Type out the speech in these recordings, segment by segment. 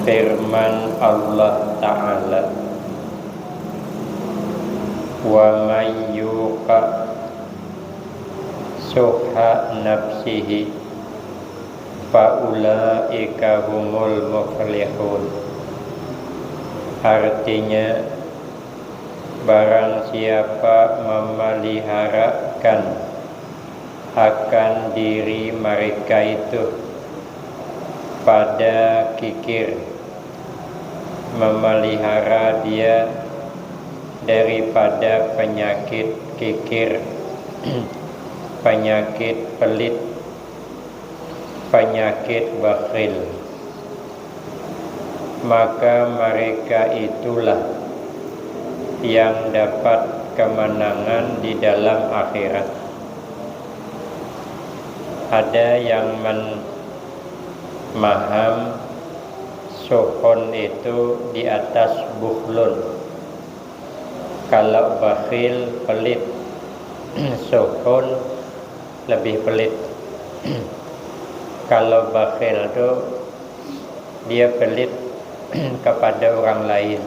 Firman Allah Ta'ala, wa may yuqa suha nafsihi fa ulaika humul muflihun. Artinya, barang siapa memeliharakan akan diri mereka itu pada kikir, memelihara dia daripada penyakit kikir, penyakit pelit, penyakit bakhil, maka mereka itulah yang dapat kemenangan di dalam akhirat. Ada yang memaham suhun itu di atas bukhlun. Kalau bakhil pelit, suhun lebih pelit. Kalau bakhil itu dia pelit kepada orang lain.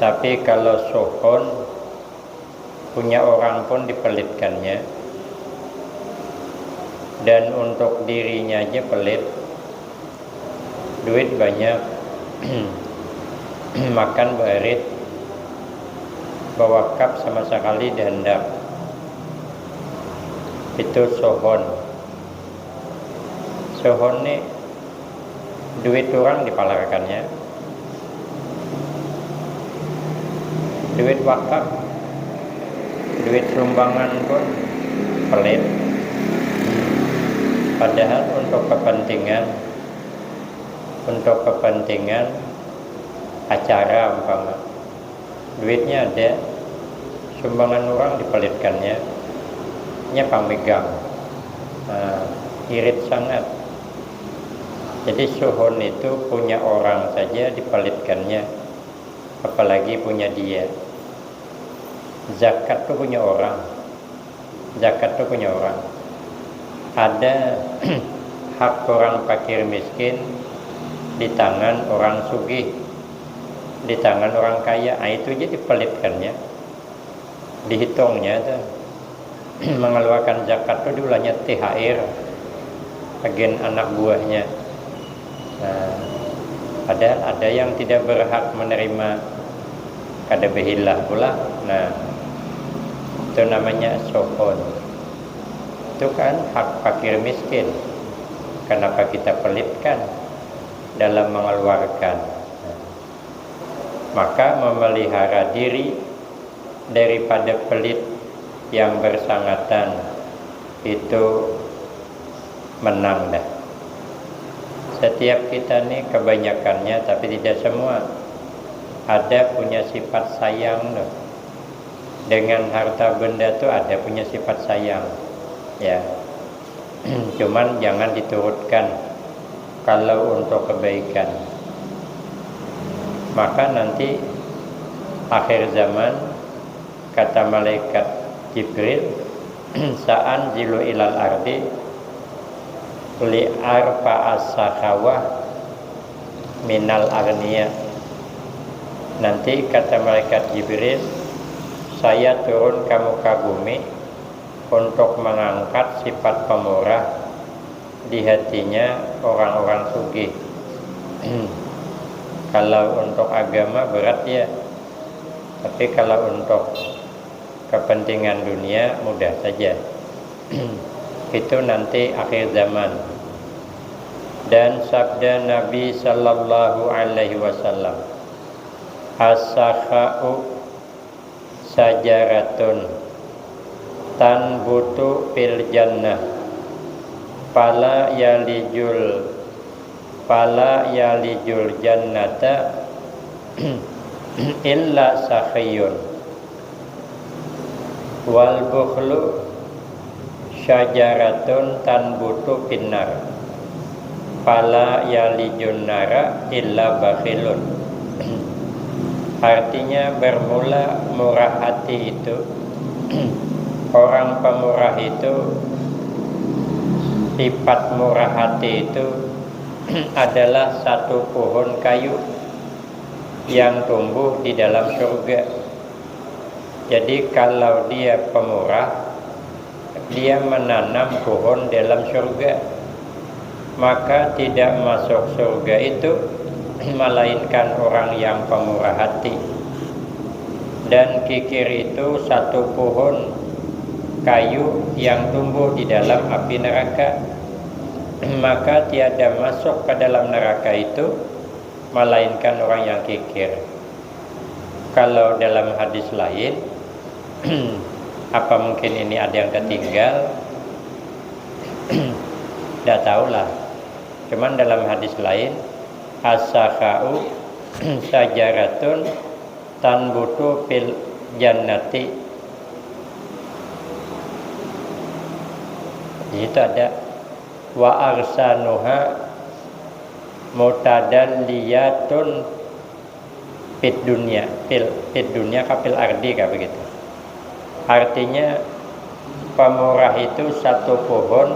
Tapi kalau suhun, punya orang pun dipelitkannya. Dan untuk dirinya aja pelit. Duit banyak, makan berit, bewakaf sama sekali dihendap. Itu suhun. Suhun nih, duit orang dipalarkannya. Duit wakaf, duit sumbangan pun pelit. Padahal untuk kepentingan acara umpama, duitnya ada, sumbangan orang dipelitkannya, pemegang, irit sangat. Jadi suhun itu punya orang saja dipelitkannya, apalagi punya dia. Zakat itu punya orang, ada hak orang fakir miskin di tangan orang sugih, di tangan orang kaya. Itu aja dipelitkannya, dihitungnya tuh. Mengeluarkan zakat itu diulangnya THR bagian anak buahnya. Ada yang tidak berhak menerima kada behilah pula. Itu namanya suhun. Itu kan hak fakir miskin. Kenapa kita pelitkan dalam mengeluarkan? Maka memelihara diri daripada pelit yang bersangatan itu menang dah. Setiap kita nih kebanyakannya, tapi tidak semua, ada punya sifat sayang loh. Dengan harta benda tuh ada punya sifat sayang. Ya, cuman jangan diturutkan kalau untuk kebaikan. Maka nanti akhir zaman, kata malaikat Jibril, sa'an zilu ilal ardi li arfa as-sakhawah minal agniya. Nanti kata malaikat Jibril, saya turun ke muka bumi untuk mengangkat sifat pemurah di hatinya orang-orang sugih. Kalau untuk agama berat ya, tapi kalau untuk kepentingan dunia mudah saja. Itu nanti akhir zaman. Dan sabda Nabi sallallahu alaihi wasallam, as-sakha'u sajaratun tanbutu fil jannah fala yalijul jannata illa sakhiyun wal bukhlu syajaratun tanbutu finnar fala yalijun nara illa bakhilun. Artinya bermula murah hati itu, orang pemurah itu, sifat murah hati itu adalah satu pohon kayu yang tumbuh di dalam surga. Jadi kalau dia pemurah, dia menanam pohon dalam surga, maka tidak masuk surga itu melainkan orang yang pemurah hati. Dan kikir itu satu pohon kayu yang tumbuh di dalam api neraka, maka tiada masuk ke dalam neraka itu melainkan orang yang kikir. Kalau dalam hadis lain apa mungkin ini ada yang ketinggal? Tidak tahulah. Cuman dalam hadis lain, as-sakha'u sajaratun tanbutu fil jannati. Itu ada wa arsanuha mutadalliyatun fid dunya, fid dunya kapil ardi kayak begitu. Artinya pemurah itu satu pohon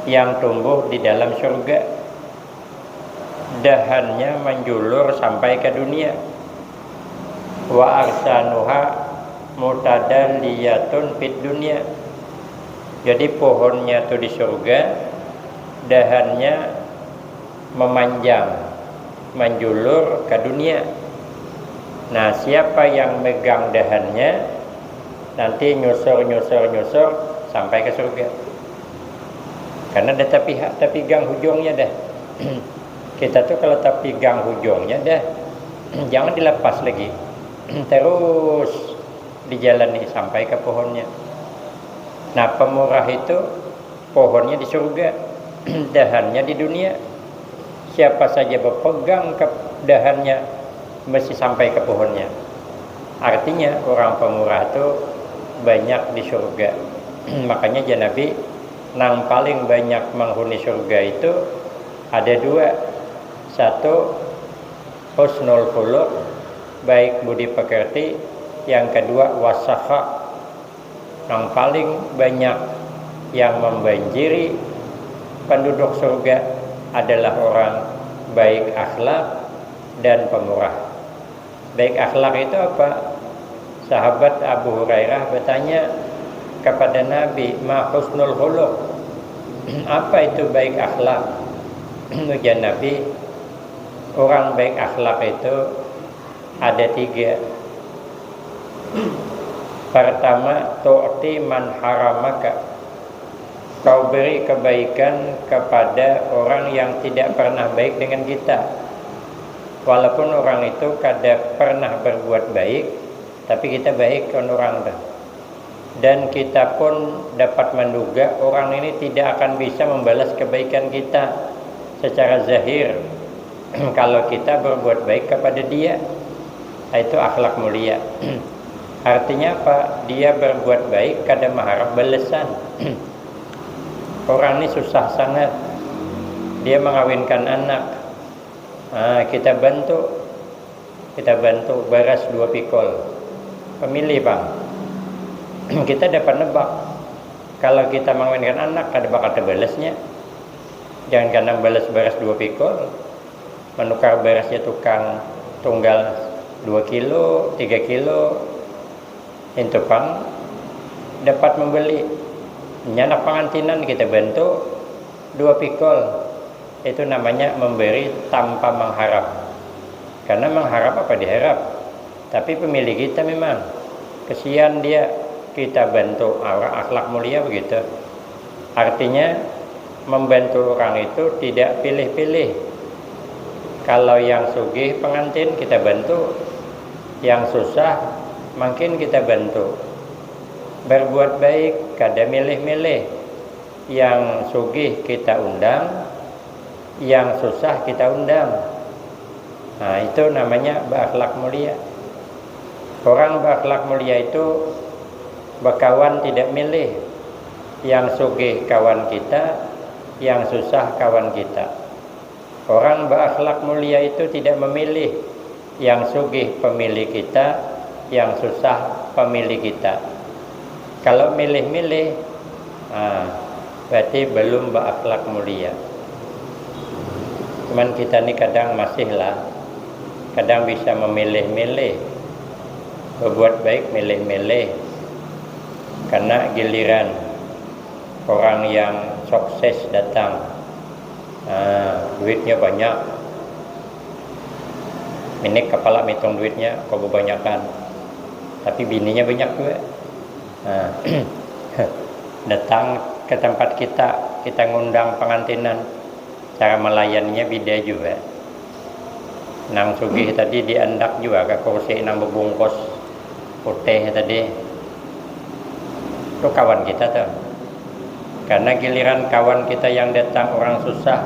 yang tumbuh di dalam surga, dahannya menjulur sampai ke dunia. Wa arsanuha mutadalliyatun fid dunya. Jadi pohonnya itu di surga, dahannya memanjang, menjulur ke dunia. Nah, siapa yang megang dahannya nanti nyusur sampai ke surga. Karena ada tapi gang hujungnya dah. Kita tuh kalau tapi gang hujungnya dah, jangan dilepas lagi. Terus dijalani sampai ke pohonnya. Nah, pemurah itu pohonnya di surga, dahannya di dunia. Siapa saja berpegang ke dahannya mesti sampai ke pohonnya. Artinya orang pemurah itu banyak di surga. Makanya Nabi nang paling banyak menghuni surga itu ada dua. Satu, husnul khuluq, baik budi pekerti. Yang kedua, wasakha. Yang paling banyak yang membanjiri penduduk surga adalah orang baik akhlak dan pemurah. Baik akhlak itu apa? Sahabat Abu Hurairah bertanya kepada Nabi, ma husnul khuluq? Apa itu baik akhlak? Ujian Nabi, orang baik akhlak itu ada tiga. Pertama, tu'ti man haramaka. Kau beri kebaikan kepada orang yang tidak pernah baik dengan kita. Walaupun orang itu kadang pernah berbuat baik, tapi kita baik dengan orang itu. Dan kita pun dapat menduga orang ini tidak akan bisa membalas kebaikan kita secara zahir kalau kita berbuat baik kepada dia. Itu akhlak mulia. Artinya apa? Dia berbuat baik kadang mengharap balasan. Orang ini susah sangat, dia mengawinkan anak. Kita bantu beras 2 pikul. Pemilih bang, kita dapat nebak. Kalau kita mengawinkan anak, ada bakal terbalasnya. Jangan karena balas beras 2 pikul, menukar berasnya tukang tunggal 2 kilo, 3 kilo, itu pang dapat membeli. Nyanak pengantinan kita bantu 2 pikul. Itu namanya memberi tanpa mengharap. Karena mengharap apa diharap. Tapi pemilih kita memang kesian dia, kita bantu. Orang akhlak mulia begitu. Artinya membantu orang itu tidak pilih-pilih. Kalau yang sugih pengantin kita bantu, yang susah makin kita bantu. Berbuat baik kada milih-milih. Yang sugih kita undang, yang susah kita undang. Nah, itu namanya berakhlak mulia. Orang berakhlak mulia itu berkawan tidak milih. Yang sugih kawan kita, yang susah kawan kita. Orang berakhlak mulia itu tidak memilih. Yang sugih pemilih kita, yang susah pemilih kita. Kalau milih-milih, berarti belum berakhlak mulia. Cuman kita ni kadang masih lah, kadang bisa memilih-milih, berbuat baik milih-milih. Karena giliran orang yang sukses datang, duitnya banyak, ini kepala hitung duitnya kau kebanyakan, tapi bininya banyak juga. Datang ke tempat kita ngundang pengantinan, cara melayaninya beda juga. Nang sugih tadi diandak juga ke kursi nang berbungkus putih tadi, itu kawan kita tuh. Karena giliran kawan kita yang datang orang susah,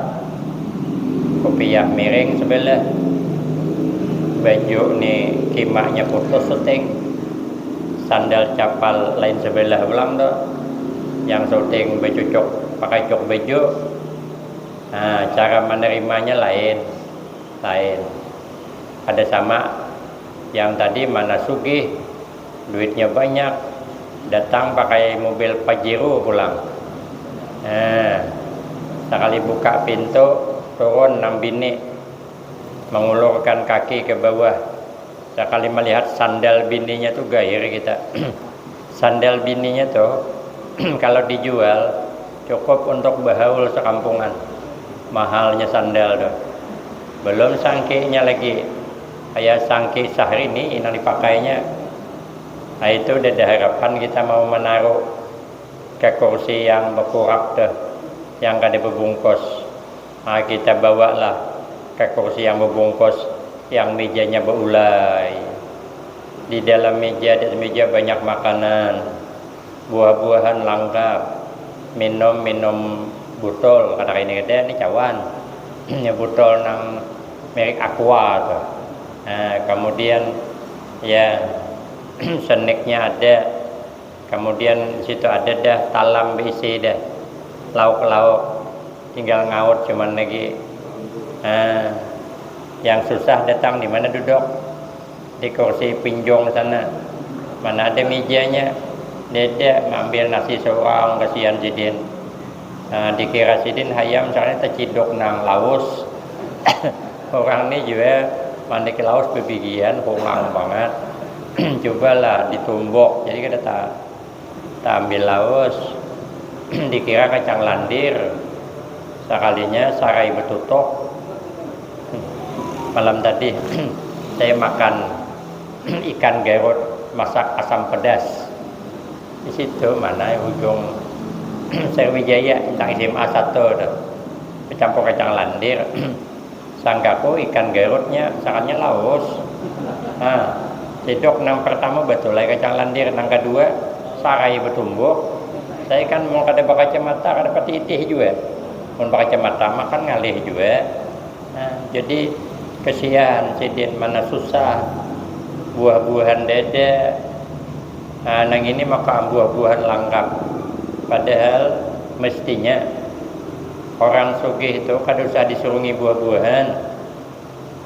kopiah miring sebelah, baju nih kimaknya putus syuting, sandal capal lain sebelah belang tuh, yang syuting baju cok pakai cok baju. Nah, cara menerimanya lain. Ada sama yang tadi mana sugih, duitnya banyak, datang pakai mobil Pajero pulang. Sekali buka pintu, turun 6 bini, mengulurkan kaki ke bawah. Sekali melihat sandal bininya tuh gair kita. Sandal bininya tuh kalau dijual cukup untuk berhaul sekampungan. Mahalnya sandal tuh. Belum sangkinya lagi. Kayak sangki Syahrini yang dipakainya. Nah itu udah ada harapan kita mau menaruh ke kursi yang berkurak tuh, yang kada berbungkus. Nah kita bawalah ke kursi yang berbungkus, yang mejanya beulai. Di dalam meja, di meja banyak makanan, buah-buahan lengkap, minum botol. Kadang ini ada nih cawan, botol nang merek Aqua tuh. Nah, kemudian ya snacknya ada, kemudian situ ada dah talam berisi dah lauk-lauk, tinggal ngaut cuman lagi. Yang susah datang di mana duduk? Di kursi pinjong sana, mana ada mejanya. Dede ngambil nasi seorang kasihan sidin. Dikira sidin hayam soalnya terciduk nang laus. Orang ni juga mandi ke laos bebigian pulang banget. Cobalah ditumbuk, jadi kita tak ambil laos. Dikira kacang landir, sekalinya sarai betutuk. Malam tadi saya makan ikan garut masak asam pedas. Di situ mana ujung Sriwijaya tentang SMA 1 tuh, campur kacang landir. Sanggaku ikan garutnya sangatnya laos. Cedok nang pertama betul lah kacang landir, nang kedua sarai bertumbuk. Saya kan mau kada pakai kacamata, kada pati itih juga. Mau pakai kacamata makan ngalih juga. Jadi kesian sidin mana susah, buah-buahan dede. Nang ini makan buah-buahan lengkap. Padahal mestinya orang sugih itu kada usah disurungi buah-buahan.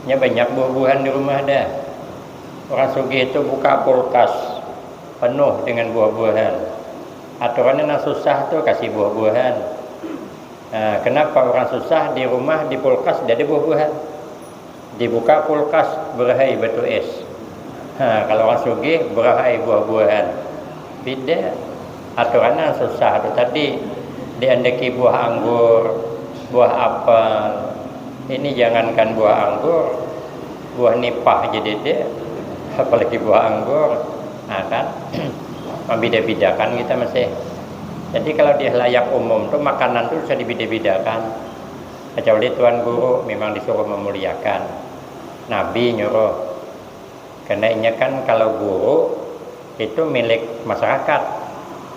Nya banyak buah-buahan di rumah dah. Orang sugih itu buka kulkas penuh dengan buah-buahan. Aturannya nang susah tuh kasih buah-buahan. Kenapa orang susah di rumah di kulkas tidak ada buah-buahan? Dibuka kulkas berahai batu es. Kalau orang sugih berahai buah-buahan. Beda. Aturannya susah tuh tadi diandeki buah anggur, buah apel. Ini jangankan buah anggur, buah nipah jadi deh, apalagi buah anggur. Kan membeda-bedakan kita masih. Jadi kalau dia layak umum tuh makanan tuh bisa dibeda-bedakan. Kecuali Tuan Guru memang disuruh memuliakan. Nabi nyuruh. Karena ini kan kalau guru itu milik masyarakat,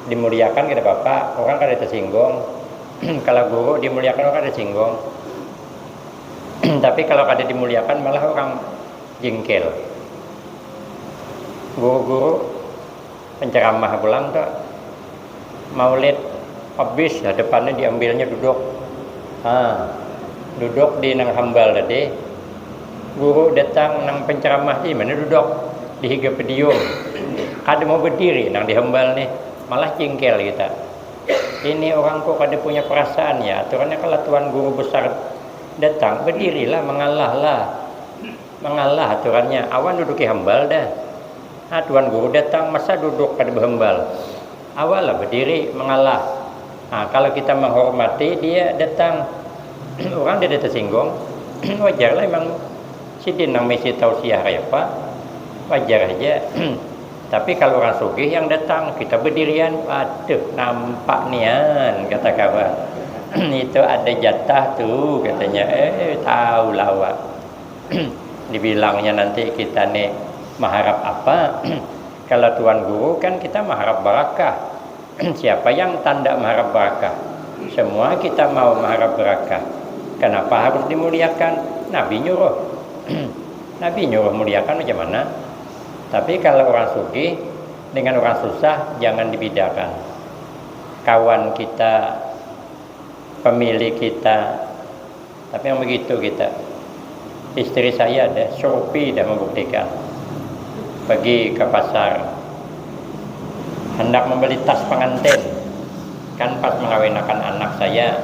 dimuliakan kita bapak, orang kada tersinggung. Kalau guru dimuliakan orang kada tersinggung. Tapi kalau kada dimuliakan malah orang jengkel. Guru-guru penceramah pulang tuh maulid habis, depannya diambilnya duduk. Duduk di nang hambal tadi. Guru datang nang penceramah di mana duduk di higa pedium. Kada mau berdiri nang di hambal nih, malah jengkel kita. Ini orang kok kada punya perasaan ya. Aturannya kalau tuan guru besar Datang, berdirilah, mengalah aturannya. Awan duduk hambal dah. Tuan guru datang, masa duduk pada berhambal. Awal lah berdiri, mengalah. Kalau kita menghormati dia datang, orang dia tersinggung, wajar lah emang si dinang mesti tausiah apa, wajar aja. Tapi kalau orang sugih yang datang, kita berdirian, aduh nampak nian kata kawan. Itu ada jatah tuh katanya. Tahu lawak. Dibilangnya nanti kita nih mengharap apa? Kalau tuan guru kan kita mengharap barakah. Siapa yang tanda mengharap barakah? Semua kita mau mengharap barakah. Kenapa harus dimuliakan? Nabi nyuruh. Nabi nyuruh muliakan macam mana? Tapi kalau orang sugih dengan orang susah jangan dibedakan. Kawan kita, pemilik kita, tapi yang begitu kita. Istri saya ada, Shopee dah membuktikan. Pergi ke pasar, hendak membeli tas pengantin. Kan pas mengawinkan anak saya,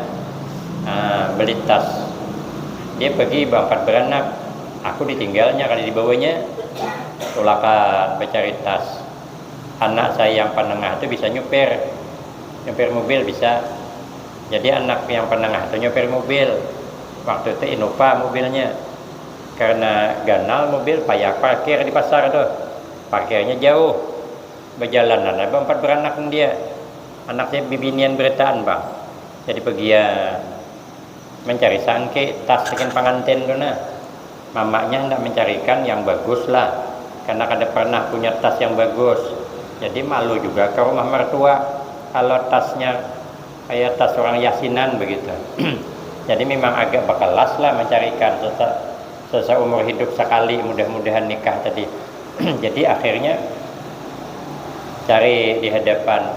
beli tas. Dia pergi berangkat beranak, aku ditinggalnya kali dibawanya. Tulakan mencari tas. Anak saya yang penengah itu bisa nyupir mobil bisa. Jadi anak yang penengah itu nyupir mobil. Waktu itu Innova mobilnya. Karena ganal mobil payah parkir di pasar tuh. Parkirnya jauh. Berjalanan ada 4 beranak dia. Anak saya bibinian beretaan bang. Jadi pergi mencari sangke tas bikin pengantin tuh nah. Mamanya hendak mencarikan yang bagus lah. Karena kada pernah punya tas yang bagus. Jadi malu juga ke rumah mertua kalau tasnya kayak tas orang yasinan begitu. Jadi memang agak berkelas lah mencarikan seumur hidup sekali, mudah-mudahan nikah tadi. Jadi akhirnya cari di hadapan.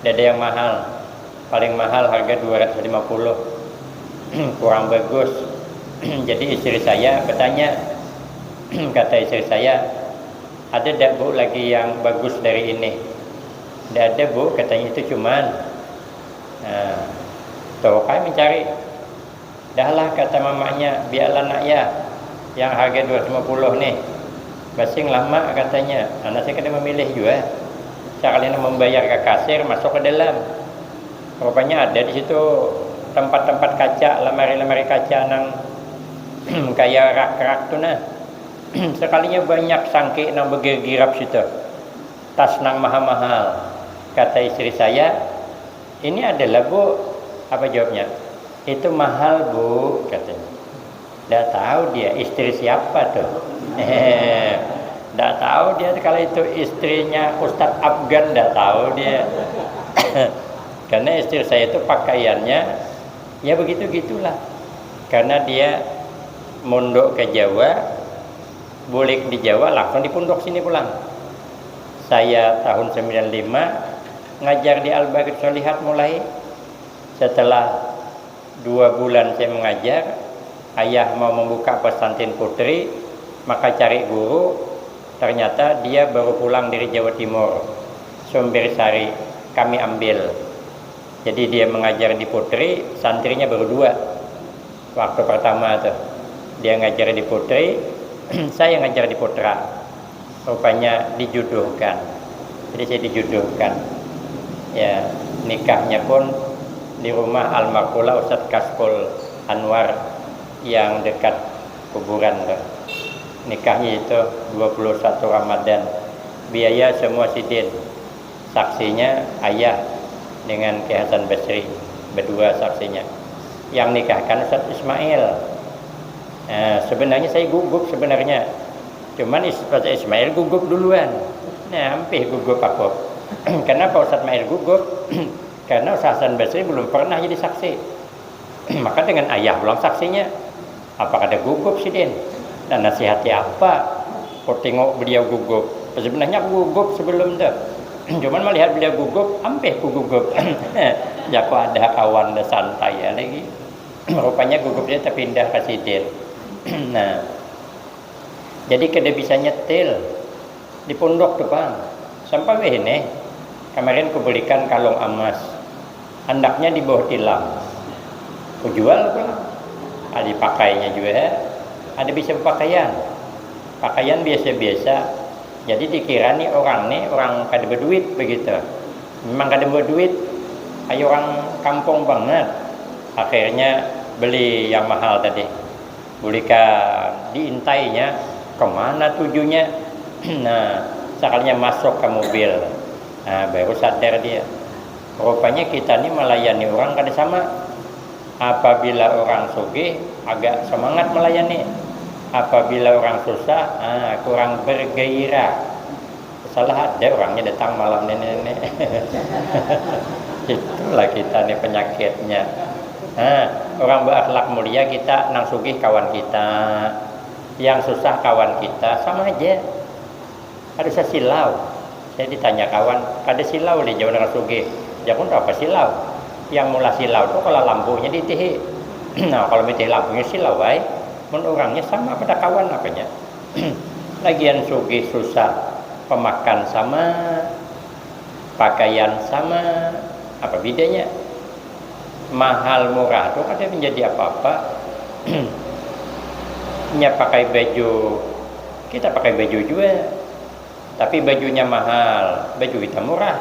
Ada yang mahal, paling mahal harga 250, kurang bagus. Jadi istri saya bertanya, kata istri saya, ada tak bu lagi yang bagus dari ini? Tidak ada bu, katanya itu cuman. Tuh kami mencari. Dahlah kata mamanya, biarlah nak ya, yang harga 250 nih. Basing lama katanya. Anak saya kena memilih juga. Sekalian membayar ke kasir, masuk ke dalam. Rupanya ada di situ tempat-tempat kaca, lemari-lemari kaca nang kayak rak-rak tuh nah. Sekalinya banyak sangke nang bergirap situ. Tas nang mahal-mahal. Kata istri saya, ini adalah bu, apa jawabnya? Itu mahal bu, katanya. Tidak tahu dia istri siapa tuh. Tidak tahu dia kalau itu istrinya Ustadz Afgan, tidak tahu dia. Karena istri saya itu pakaiannya ya begitu-gitulah. Karena dia mondok ke Jawa, boleh di Jawa langsung di pondok sini pulang. Saya tahun 95 ngajar di Al-Baqir Sholihat mulai. Setelah 2 bulan saya mengajar, ayah mau membuka pesantren putri, maka cari guru. Ternyata dia baru pulang dari Jawa Timur, Sumbersari, kami ambil. Jadi dia mengajar di putri, santrinya baru 2. Waktu pertama tuh dia ngajar di putri, saya ngajar di putra. Rupanya dijodohkan. Jadi saya dijodohkan. Ya, nikahnya pun di rumah almarhumah Ustadz Kaspul Anwar yang dekat kuburan tuh. Nikahnya itu 21 Ramadan. Biaya semua sidin. Saksinya ayah dengan Ki Hasan Basri, berdua saksinya. Yang nikahkan Ustadz Ismail. Sebenarnya saya gugup sebenarnya. Cuman Ustadz Ismail gugup duluan. Hampir gugup aku. Kenapa Ustadz Ismail gugup? Karena Ustadz Hasan Basri belum pernah jadi saksi. Maka dengan ayah belum saksinya, apa ada gugup sidin? Dan nasihati apa? Kau tengok beliau gugup. Sebenarnya aku gugup sebelum itu. Cuman melihat beliau gugup, hampir aku gugup. Ya kok ada kawan dah santai ya lagi. Rupanya gugup dia terpindah ke sidin. Nah, jadi kada bisa nyetil di pondok tuh bang. Sampai ini kemarin aku belikan kalung emas. Hendaknya di bawah tilam. Aku jual pulang. Ada dipakainya juga ada bisa pakaian biasa-biasa, jadi dikira nih orang kada berduit begitu. Memang kada berduit, ayo orang kampung banget, akhirnya beli yang mahal tadi. Bulikan diintainya kemana tujunya. Nah, sekalinya masuk ke mobil, nah baru sadar dia, rupanya kita ini melayani orang kada sama. Apabila orang sugih agak semangat melayani, apabila orang susah kurang bergairah. Salah ada orangnya datang malam nenek-nenek. Itulah kita nih penyakitnya. Orang berakhlak mulia kita nang sugih kawan kita, yang susah kawan kita, sama aja. Ada silau. Saya ditanya kawan, ada silau di jauh orang sugih. Dia pun tahu apa silau. Yang mula silau itu kalau lampunya ditihi. Nah, kalau mitih lampunya silau baik. Orangnya sama pada kawan apanya. Lagian sugih susah, pemakan sama, pakaian sama, apa bedanya? Mahal murah itu kan menjadi apa-apa. Nya pakai baju, kita pakai baju juga, tapi bajunya mahal, baju kita murah.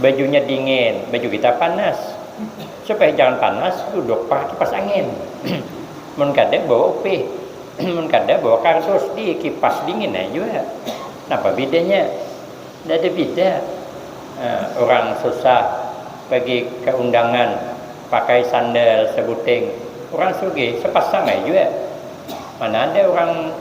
Bajunya dingin, baju kita panas. Supaya jangan panas, duduk pakai kipas angin. Mun kada bawa upih, mun kada bawa kardus di kipas dingin aja juga. Apa bedanya? Tidak ada beda. Orang susah pergi ke undangan pakai sandal sebuting, orang sugih sepasang aja juga. Mana ada orang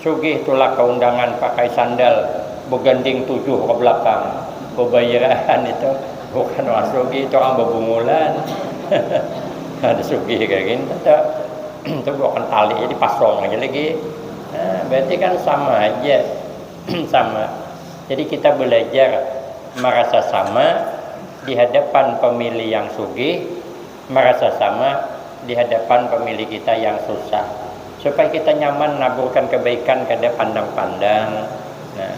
sugih tolak ke undangan pakai sandal berganding 7 ke belakang. Pembayaran itu bukan orang sugih, itu orang berbungulan. Ada sugih kayak gini, itu bukan tali jadi pasong aja lagi. Berarti kan sama aja. Sama. Jadi kita belajar merasa sama di hadapan pemilih yang sugih, merasa sama di hadapan pemilih kita yang susah, supaya kita nyaman naburkan kebaikan kepada pandang-pandang. Nah,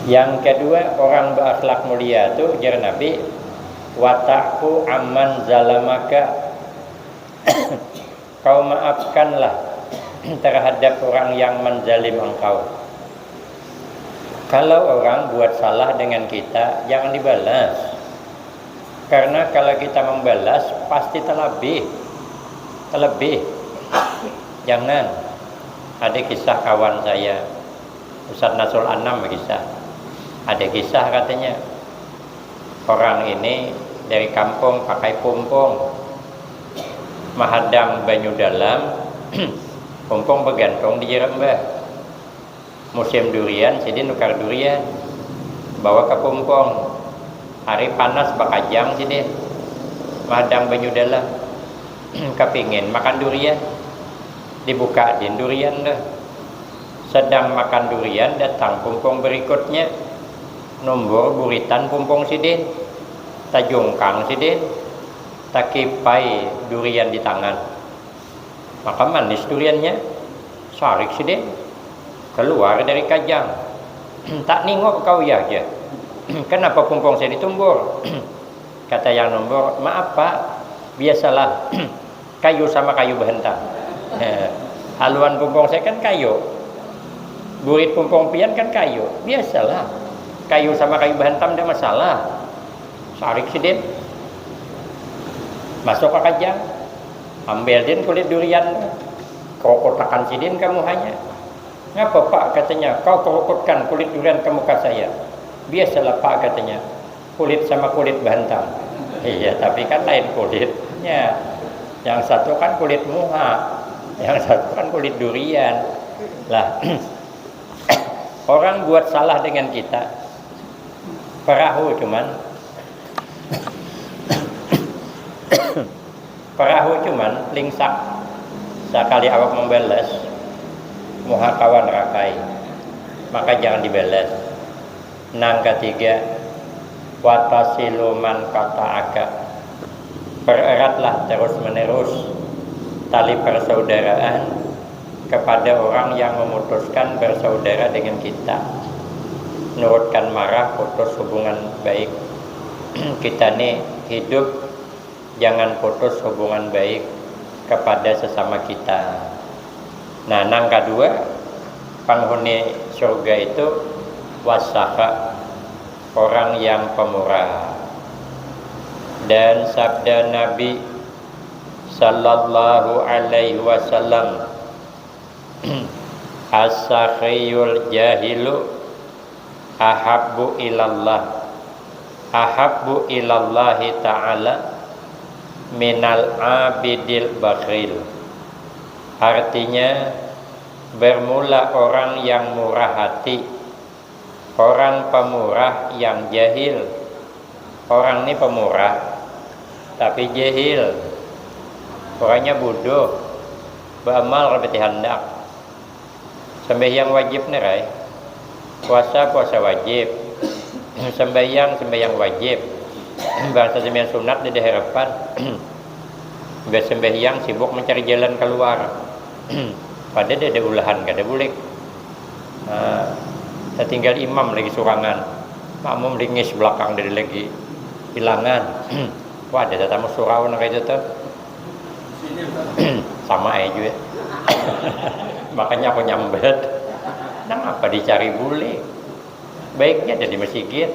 yang kedua, orang berakhlak mulia itu jar Nabi, wataku aman zalamaka. Kau maafkanlah terhadap orang yang menzalim engkau. Kalau orang buat salah dengan kita, jangan dibalas. Karena kalau kita membalas pasti terlebih. Jangan. Ada kisah kawan saya, Ustaz Nasrul Anam kisah. Ada kisah katanya, orang ini dari kampung pakai pumpung, menghadang banyu dalam, pumpung bergantung di jerembah. Musim durian, jadi nukar durian, bawa ke pumpung. Hari panas bakajang jadi menghadang banyu dalam, kepingin makan durian, dibuka din durian dah. Sedang makan durian, datang pumpung berikutnya, nombor buritan pumpung sidin, tajungkang sidin, takipai durian di tangan, maka manis duriannya, sarik sidin, keluar dari kajang. Tak ningok kau ya aja. Kenapa pumpung saya ditumbur? Kata yang nombor, maaf pak, biasalah kayu sama kayu berhentak. Haluan pumpung saya kan kayu, burit pumpung pian kan kayu, biasalah kayu sama kayu berhentam tidak masalah. Sarik sidin, masuk ke kajang, ambil din kulit durian, kau kotakan sidin kamu hanya. Ngapa pak katanya, kau kerukutkan kulit durian ke muka saya. Biasalah pak katanya, kulit sama kulit berhentam. Iya tapi kan lain kulitnya, yang satu kan kulit muha, yang satu kan kulit durian lah. Orang buat salah dengan kita, perahu cuman lingsak. Sekali awak membalas, muha kawan rakai, maka jangan dibalas. Nang ketiga, watasilu man kata'aka, pereratlah terus menerus tali persaudaraan kepada orang yang memutuskan bersaudara dengan kita. Nurutkan marah, putus hubungan baik. Kita nih hidup jangan putus hubungan baik, kepada sesama kita. Nah, nang kedua penghuni surga itu wasakha, orang yang pemurah. Dan sabda Nabi sallallahu alaihi wasallam, as-sakhiyul jahilu ahabbu ilallahi ta'ala minal abidil bakhil. Artinya, bermula orang yang murah hati, orang pemurah yang jahil. Orang ini pemurah tapi jahil, orangnya bodoh, beramal lebih hendak. Sembahyang wajib nih, puasa wajib, sembahyang wajib, bahasa sembahyang sunat di harapan. Udah sembahyang sibuk mencari jalan keluar. Pada dia ada ulahan kada boleh. Nah, tinggal imam lagi surangan, makmum ringis belakang dari lagi hilangan. Wah, ada tamu surau nak kayak gitu. Sama aja juga. Makanya aku nyambet. Nah, apa dicari boleh? Baiknya ada di masjid.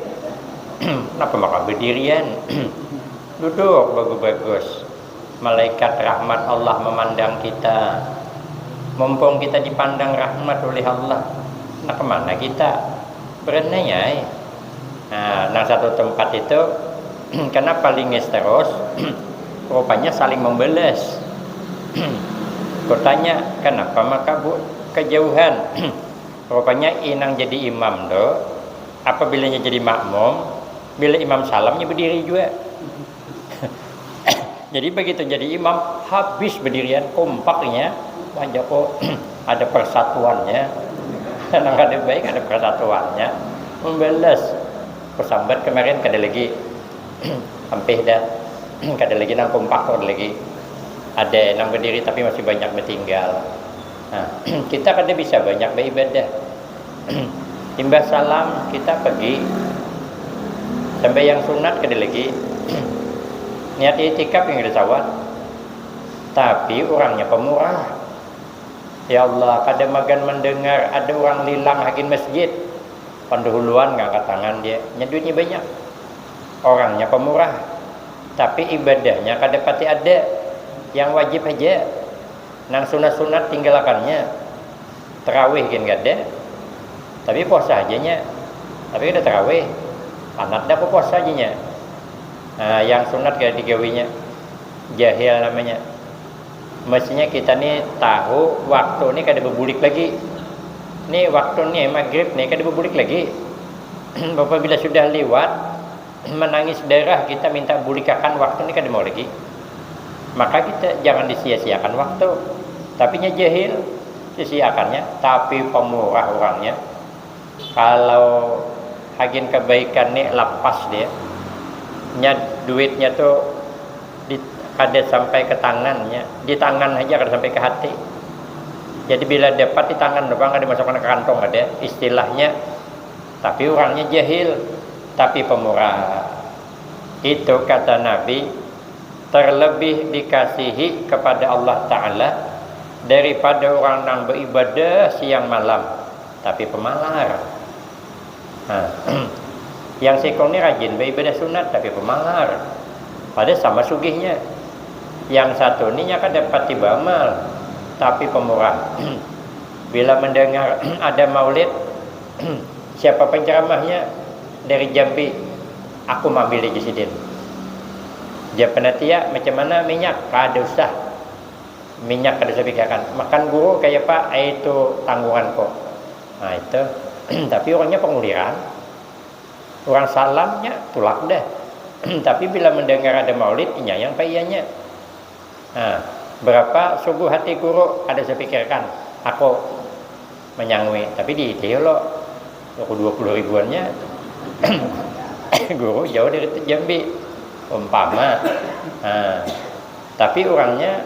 Kenapa makan berdirian? Duduk bagus-bagus. Malaikat rahmat Allah memandang kita. Mumpung kita dipandang rahmat oleh Allah, nah kemana kita? Berenanya. Nah, satu tempat itu kenapa lingis terus? Rupanya saling membeles. Kau tanya kenapa maka bu kejauhan? Rupanya inang jadi imam do. Apabila jadi makmum, bila imam salamnya berdiri juga. Jadi begitu jadi imam habis berdirian kompaknya. Wajah kok ada persatuannya. Nang ada baik ada persatuannya. Membeles. Persambat kemarin kada lagi hampir dah. Kada lagi nang kompak kada lagi. Ada nang berdiri tapi masih banyak bertinggal. Nah, kita kada bisa banyak beribadah. Imbas salam kita pergi. Sampai yang sunat kada lagi. Niat itikaf yang ada sawat. Tapi orangnya pemurah. Ya Allah, kadang magan mendengar ada orang lilang hakin masjid, pendahuluan ngangkat tangan dia, duitnya banyak. Orangnya pemurah, tapi ibadahnya kada pati ada. Yang wajib aja, nang sunat-sunat tinggalkannya. Tarawih kan gak ada, tapi puasa ajanya. Tapi ada tarawih, anak dah puasa ajanya. Nah, yang sunat gak digawinya, jahil namanya. Mestinya kita nih tahu waktu ini kada berbulik lagi. Nih waktu nih maghrib nih kada berbulik lagi. Bapak bila sudah lewat menangis darah kita minta bulikakan waktu ini kada mau lagi. Maka kita jangan disia-siakan waktu. Tapi nya jahil sia-siakannya. Tapi pemurah orangnya. Kalau hagin kebaikan nih lepas dia. Nya duitnya tuh kada sampai ke tangannya, di tangan aja kada sampai ke hati. Jadi bila dapat di tangan doang kada masukkan ke kantong ada istilahnya. Tapi orangnya jahil, tapi pemurah. Itu kata Nabi terlebih dikasihi kepada Allah Ta'ala daripada orang yang beribadah siang malam tapi pemalar. Nah, yang sekong ini rajin beribadah sunat tapi pemalar. Pada sama sugihnya. Yang satu ini kan dapat tibamal tapi pemurah. Bila mendengar ada maulid, siapa penceramahnya dari Jambi, aku ambil di Sidin. Dia penatia macam mana minyak, kada usah. Minyak kada usah pikirkan. Makan guru kayak Pak, itu tanggungan kok. Nah itu. Tapi orangnya penguliran. Orang salamnya tulak dah. Tapi bila mendengar ada maulid, inyayang payahnya. Nah, berapa subuh hati guru ada saya pikirkan, aku menyangui. Tapi di lo, aku 20 ribuannya. Guru jauh dari Jambi, umpama. Nah, tapi orangnya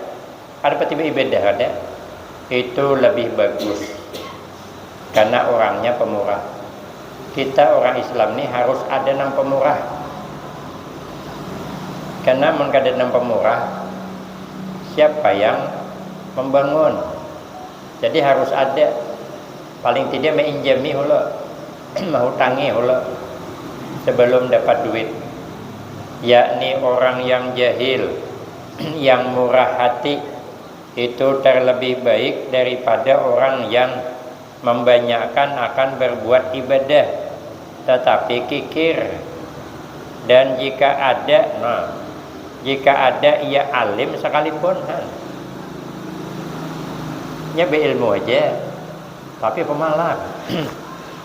ada tiba ibadah ada, itu lebih bagus. Karena orangnya pemurah. Kita orang Islam ini harus ada nang pemurah. Karena mun kada nang pemurah, siapa yang membangun. Jadi harus ada, paling tidak menginjami hula, menghutangi hula sebelum dapat duit. Yakni orang yang jahil, yang murah hati, itu terlebih baik daripada orang yang membanyakkan akan berbuat ibadah tetapi kikir. Dan jika ada ia alim sekalipun, nya berilmu aja tapi pemalas.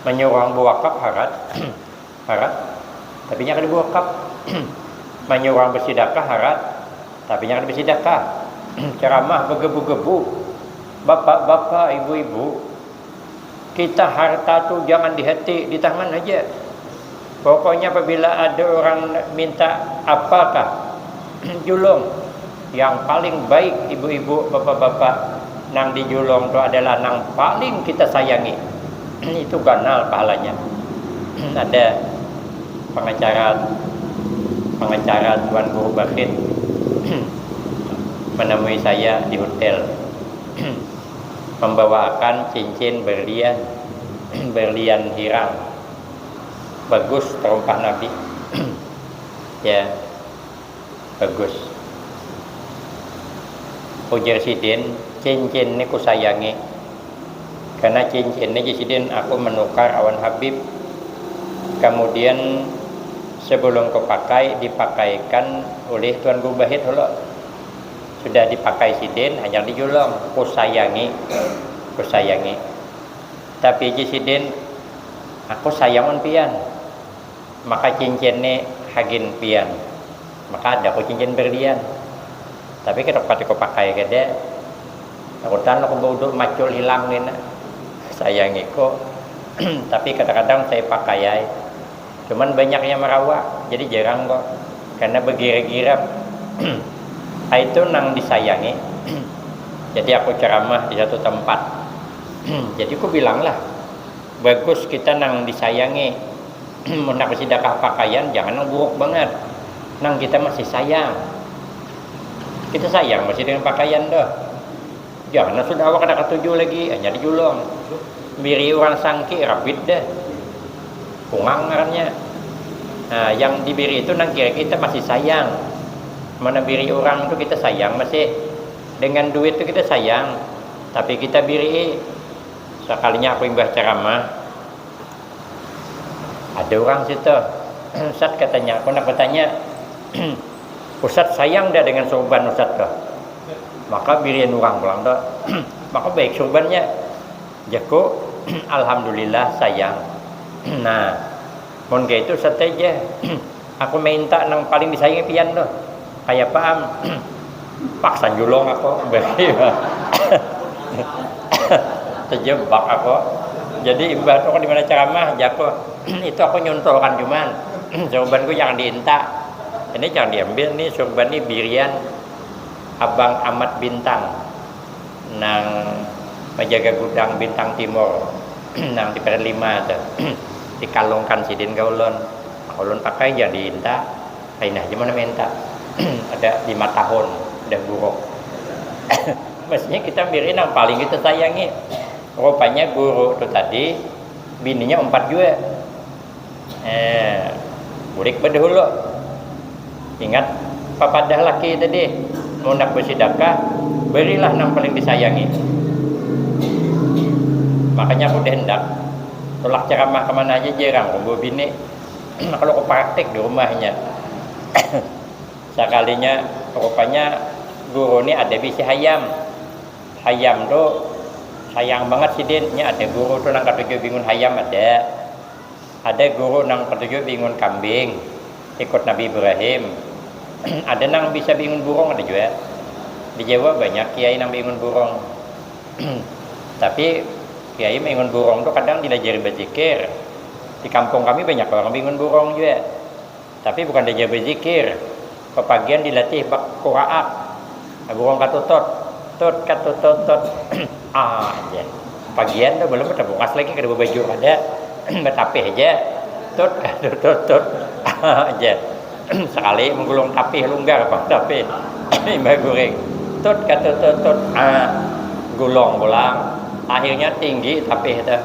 Menyuruh orang berwakaf harat tapi nya kada berwakaf. Menyuruh orang bersedekah harat tapi nya kada bersedekah. Ceramah bergebu-gebu, bapak-bapak, ibu-ibu, kita harta tuh jangan di hati, di tangan aja. Pokoknya apabila ada orang minta apakah, julung. Yang paling baik ibu-ibu, bapak-bapak, nang dijulung itu adalah nang paling kita sayangi. Itu ganal pahalanya. Ada pengacara Tuan Guru Bakhit menemui saya di hotel, membawakan cincin berlian hirang bagus, terumpah Nabi. Ya, bagus. Ujar Sidin, cincin ini ku sayangi karena cincin ini Sidin aku menukar awan Habib. Kemudian sebelum kupakai dipakaikan oleh Tuan Guru Bahit holo. Sudah dipakai Sidin hanya dijulung, ku sayangi. Tapi Sidin aku sayang pian. Maka cincin ini hagin pian. Maka ada ku cincin berlian. Tapi kita ku pakai kada. Takutan aku bodoh macul hilang ni nak. Sayangi ko. Tapi kadang-kadang saya pakai. Cuman banyak yang merawak, jadi jarang kok. Karena bergira-gira. Itu nang disayangi. Jadi aku ceramah di satu tempat. Jadi aku bilanglah, bagus kita nang disayangi. Nak bersedekah pakaian jangan nang buruk banget. Nang kita masih sayang. Kita sayang masih dengan pakaian dah. Jangan sudah awak ada ketujuh lagi, hanya dijulung. Biri orang sangki rabit dah. Pungang ngarannya. Nah, yang diberi itu nang kira kita masih sayang. Mana biri orang itu kita sayang, masih dengan duit itu kita sayang, tapi kita biri. Sekalinya aku imbah ceramah, ada orang situ, Ustaz katanya, aku nak bertanya, Ustaz sayang dah dengan sorban Ustaz dah. Maka birian orang pulang dah. Maka baik sorbannya, jago, alhamdulillah sayang. Nah, mon kayak itu Ustaz aja, aku minta nang paling disayangi pian dah. Kayak paham paksa julung aku beri terjebak aku. Jadi ibarat aku di mana ceramah jago itu aku nyuntulkan cuman sorbanku jangan diinta, ini jangan diambil nih sorban ini birian Abang Ahmad Bintang nang menjaga gudang Bintang Timur nang di Peren 5 tuh dikalungkan Sidin kaulon pakai jangan diinta kainah gimana minta. Ada 5 tahun udah buruk. Mestinya kita mirin yang paling kita sayangi. Rupanya guru itu tadi bininya 4 juga. Burik berdahulu. Ingat papadah laki tadi mau nak bersedekah, berilah yang paling disayangi. Makanya aku hendak tolak ceramah kemana aja jarang kumpul bini. Kalau aku praktek di rumahnya. Sekalinya rupanya guru ini ada bisi hayam tuh sayang banget Sidin. Ada guru tuh nang ketujuh bingung hayam, ada guru nang ketujuh bingung kambing ikut Nabi Ibrahim. Ada nang bisa bingung burung, ada juga di Jawa banyak kiai nang bingung burung. Tapi kiai bingung burung tuh kadang dilajari berzikir. Di kampung kami banyak orang bingung burung juga, tapi bukan diajar berzikir. Pepagian dilatih bak qiraat. Burung katutut, tot. Aja. Pagian dah belum ada bungas lagi kada baju ada. Betapih aja. Tot. Aja. Sekali menggulung tapih lunggar apa tapih. Mbak goreng. tutut gulung pulang, akhirnya tinggi tapi itu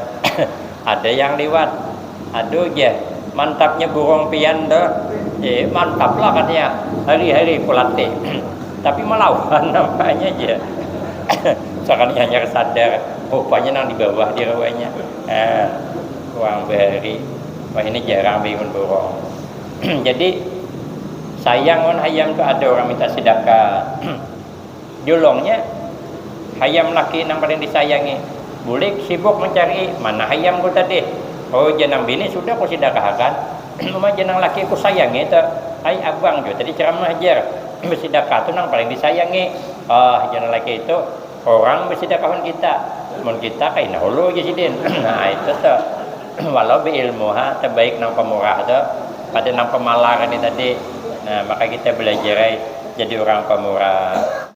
ada yang lewat, aduh ya mantapnya burung pian dah, mantap lah katanya hari-hari pelatih tapi melawan nampaknya aja sekarang hanya sadar rupanya nang di bawah di rawanya uang beri. Wah ini jarang bingung burung. Jadi sayang on ayam tuh ada orang minta sedekah julongnya ayam laki yang paling disayangi boleh sibuk mencari mana ayam ku tadi, oh jenang bini sudah ku sedekahkan cuma jenang laki ku sayangi itu ay abang juga tadi ceramah ajar bersedekah tuh nang paling disayangi. Jenang laki itu orang bersedekahkan kita mun kita kayak nahulu aja sidin. Nah itu tuh walau beilmuha terbaik nang pemurah tuh pada nang pemalar ini tadi. Nah maka kita belajar jadi orang pemurah.